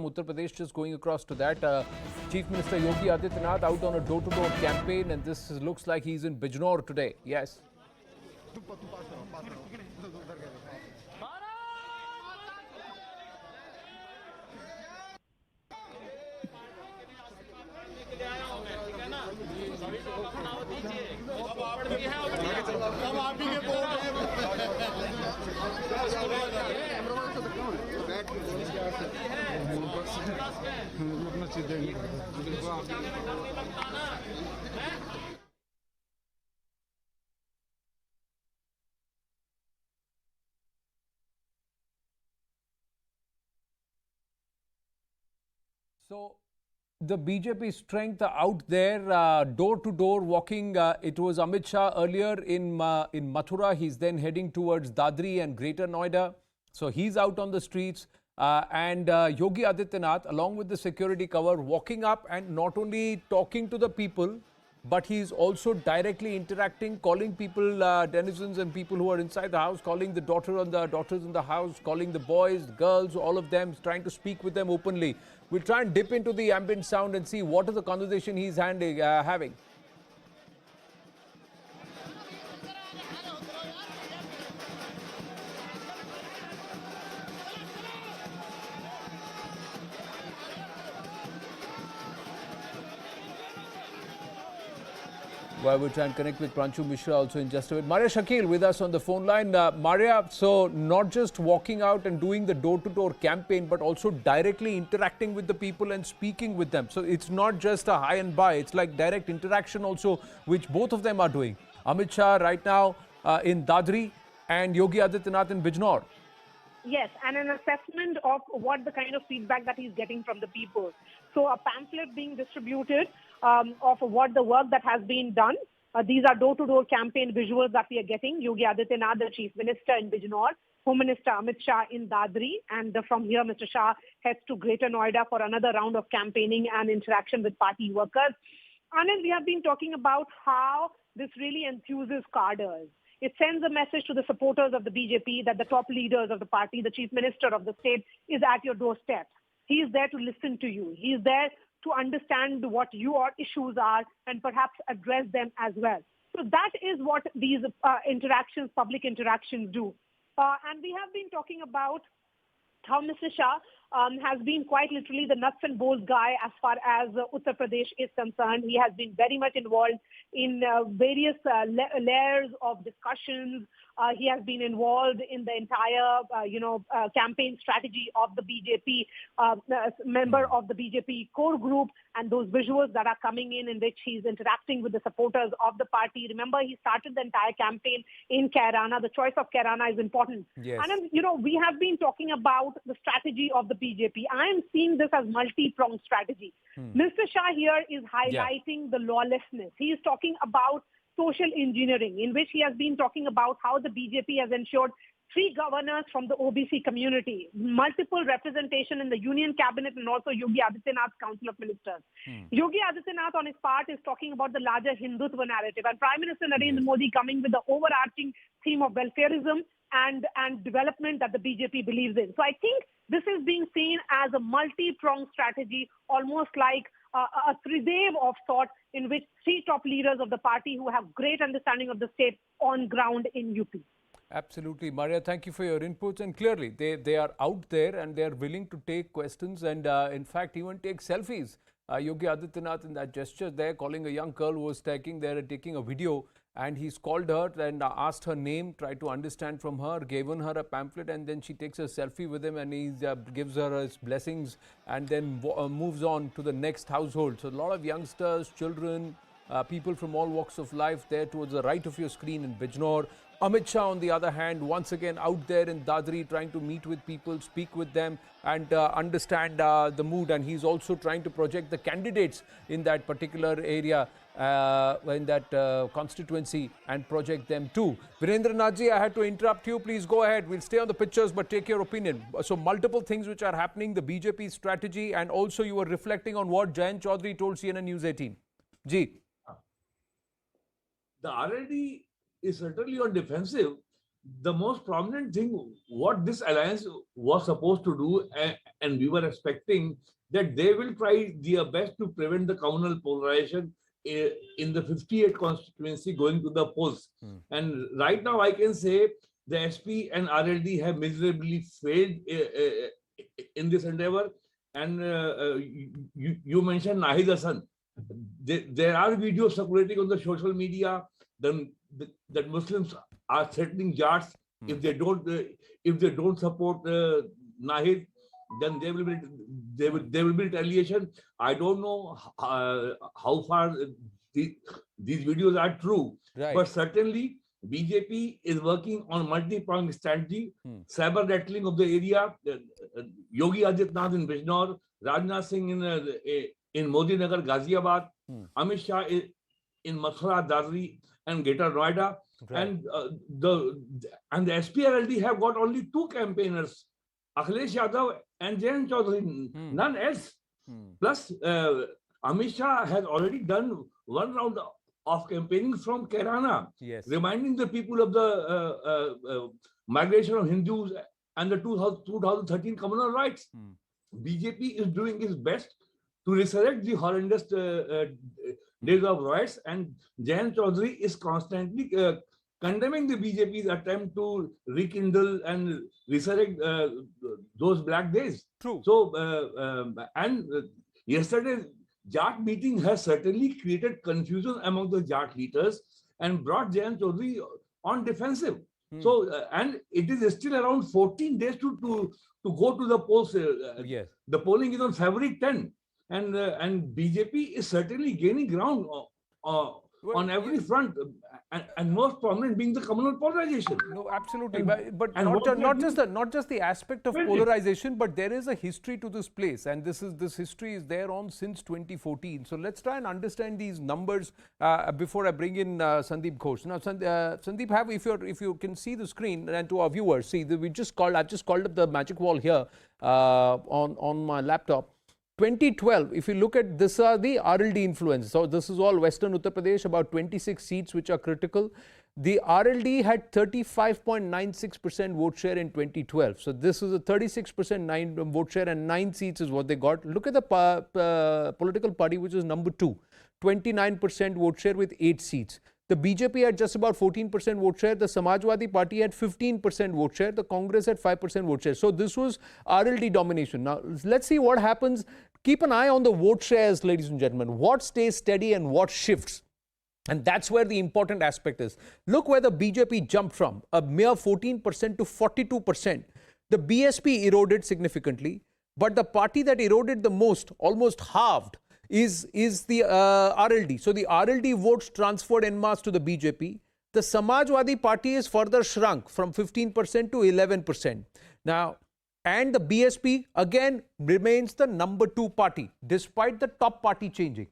Uttar Pradesh. Just going across to that, Chief Minister Yogi Adityanath out on a door-to-door campaign, and this looks like he's in Bijnor today. Yes. So the BJP strength out there, door to door walking. It was Amit Shah earlier in Mathura. He's then heading towards Dadri and Greater Noida. So he's out on the streets. And Yogi Adityanath, along with the security cover, walking up and not only talking to the people, but he's also directly interacting, calling people, denizens and people who are inside the house, calling the daughters in the house, calling the boys, girls, all of them, trying to speak with them openly. We'll try and dip into the ambient sound and see what is the conversation he's having. Well, we'll try and connect with Pranchu Mishra also in just a bit. Maria Shakil with us on the phone line. Maria, so not just walking out and doing the door-to-door campaign, but also directly interacting with the people and speaking with them. So it's not just a hi and bye. It's like direct interaction also, which both of them are doing. Amit Shah right now in Dadri and Yogi Adityanath in Bijnor. Yes, and an assessment of what the kind of feedback that he's getting from the people. So a pamphlet being distributed of what the work that has been done. These are door-to-door campaign visuals that we are getting. Yogi Adityanath, the Chief Minister in Bijnor, Home Minister Amit Shah in Dadri, and from here Mr. Shah heads to Greater Noida for another round of campaigning and interaction with party workers. Anand, we have been talking about how this really enthuses cadres. It sends a message to the supporters of the BJP that the top leaders of the party, the Chief Minister of the state, is at your doorstep. He is there to listen to you. He is there to understand what your issues are and perhaps address them as well. So that is what these interactions, public interactions do. And we have been talking about how Mr. Shah has been quite literally the nuts and bolts guy as far as Uttar Pradesh is concerned. He has been very much involved in various layers of discussions. He has been involved in the entire, campaign strategy of the BJP, member of the BJP core group, and those visuals that are coming in which he's interacting with the supporters of the party. Remember, he started the entire campaign in Kairana. The choice of Kairana is important. Yes. And, we have been talking about the strategy of the BJP. I am seeing this as multi-pronged strategy. Mr. Shah here is highlighting the lawlessness. He is talking about social engineering, in which he has been talking about how the BJP has ensured 3 governors from the OBC community, multiple representation in the union cabinet, and also Yogi Adityanath's Council of Ministers. Yogi Adityanath on his part is talking about the larger Hindutva narrative, and Prime Minister Narendra Modi coming with the overarching theme of welfareism and development that the BJP believes in. So I think this is being seen as a multi-pronged strategy, almost like a three-wave of sort, in which 3 top leaders of the party who have great understanding of the state on ground in UP. Absolutely. Maria, thank you for your inputs. And clearly, they are out there and they are willing to take questions and, in fact, even take selfies. Yogi Adityanath in that gesture there, calling a young girl who was taking a video, and he's called her and asked her name, tried to understand from her, given her a pamphlet, and then she takes a selfie with him and he gives her his blessings and then moves on to the next household. So a lot of youngsters, children, people from all walks of life there towards the right of your screen in Bijnor. Amit Shah, on the other hand, once again out there in Dadri, trying to meet with people, speak with them and understand the mood. And he's also trying to project the candidates in that particular area, in that constituency, and project them too. Virendra Nathji, I had to interrupt you. Please go ahead. We'll stay on the pictures, but take your opinion. So multiple things which are happening, the BJP strategy, and also you were reflecting on what Jayant Chaudhary told CNN News 18. Ji. The RLD is certainly on defensive, the most prominent thing, what this alliance was supposed to do, and we were expecting that they will try their best to prevent the communal polarization in the 58 constituency going to the polls. And right now, I can say the SP and RLD have miserably failed in this endeavor. And you mentioned Nahid Hassan. There are videos circulating on the social media that Muslims are threatening Jats if they don't support Nahid, then there will be retaliation. I don't know how far these videos are true, Right. but certainly BJP is working on multi-pronged strategy, saber rattling of the area. Yogi Adityanath in Bijnor, Rajnath Singh in Modi Nagar, Ghaziabad, Amit Shah in Mathura, Dadri, and Greater Noida. Right. And the SPRLD have got only two campaigners, Akhilesh Yadav and Jayant Chaudhary, none else. Plus, Amit Shah has already done one round of campaigning from Kerala, Yes. reminding the people of the migration of Hindus and the 2013 communal rights. BJP is doing its best to resurrect the horrendous days of riots, and Jayant Chaudhary is constantly condemning the BJP's attempt to rekindle and resurrect those black days. True. So, yesterday, Jat meeting has certainly created confusion among the Jat leaders and brought Jayant Chaudhary on defensive. So, and it is still around 14 days to go to the polls. Yes. The polling is on February 10, and BJP is certainly gaining ground on every front, and most prominent being the communal polarization. No, absolutely. And- But and what not just the aspect of Well, polarization, but there is a history to this place, and this history is there on since 2014. So let's try and understand these numbers before I bring in Sandeep Ghosh. Now, Sandeep, if you can see the screen, and to our viewers, see I've just called up the magic wall here on my laptop. 2012, if you look at this, are the RLD influence. So this is all Western Uttar Pradesh, about 26 seats which are critical. The RLD had 35.96% vote share in 2012. So this is a 36% vote share, and 9 seats is what they got. Look at the political party which is number 2, 29% vote share with 8 seats. The BJP had just about 14% vote share. The Samajwadi Party had 15% vote share. The Congress had 5% vote share. So this was RLD domination. Now, let's see what happens. Keep an eye on the vote shares, ladies and gentlemen. What stays steady and what shifts? And that's where the important aspect is. Look where the BJP jumped from, a mere 14% to 42%. The BSP eroded significantly, but the party that eroded the most, almost halved, is the RLD. So the RLD votes transferred en masse to the BJP. The Samajwadi Party is further shrunk from 15% to 11%. Now, and the BSP again remains the number 2 party, despite the top party changing.